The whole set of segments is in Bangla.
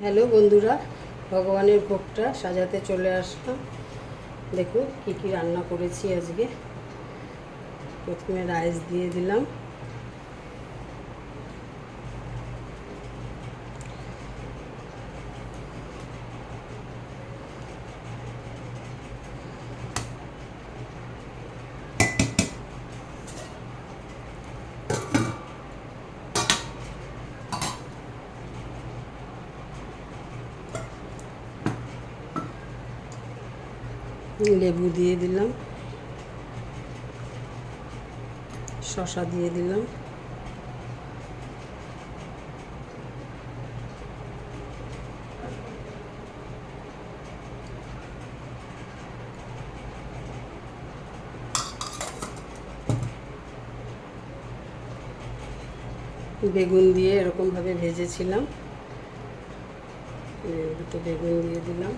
হ্যালো বন্ধুরা, ভগবানের ভোগটা সাজাতে চলে আসলাম। দেখুন কি কি রান্না করেছি আজকে। প্রথমে রাইস দিয়ে দিলাম, লেবু দিয়ে দিলাম, শসা দিয়ে দিলাম, বেগুন দিয়ে এরকমভাবে ভেজেছিলাম, দুটো বেগুন দিয়ে দিলাম,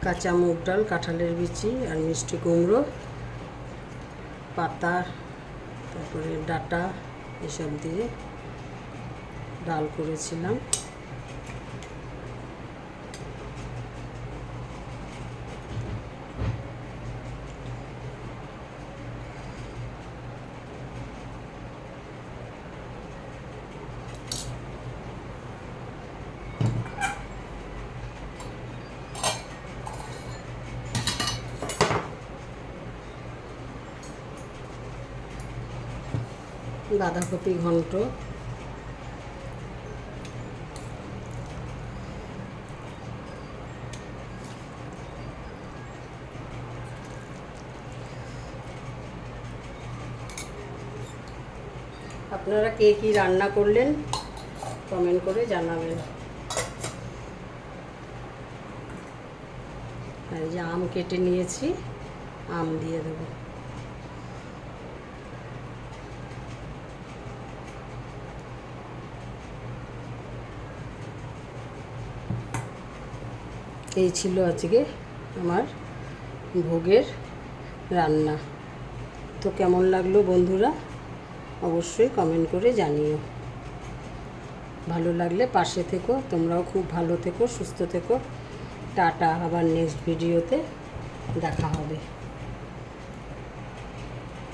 কাঁচা মুগ ডাল, কাঁঠালের বিচি আর মিষ্টি কুমড়ো পাতা, তারপরে ডাঁটা এসব দিয়ে ডাল করেছিলাম। বাঁধাকপি ঘন্ট, আপনারা কে কী রান্না করলেন কমেন্ট করে জানাবেন। আর এই যে আম কেটে নিয়েছি, আম দিয়ে দেবো। এই ছিল আজকে আমার ভোগের রান্না। তো কেমন লাগলো বন্ধুরা অবশ্যই কমেন্ট করে জানিও। ভালো লাগলে পাশে থেকো, তোমরাও খুব ভালো থেকো, সুস্থ থেকো। টাটা, আবার নেক্সট ভিডিওতে দেখা হবে।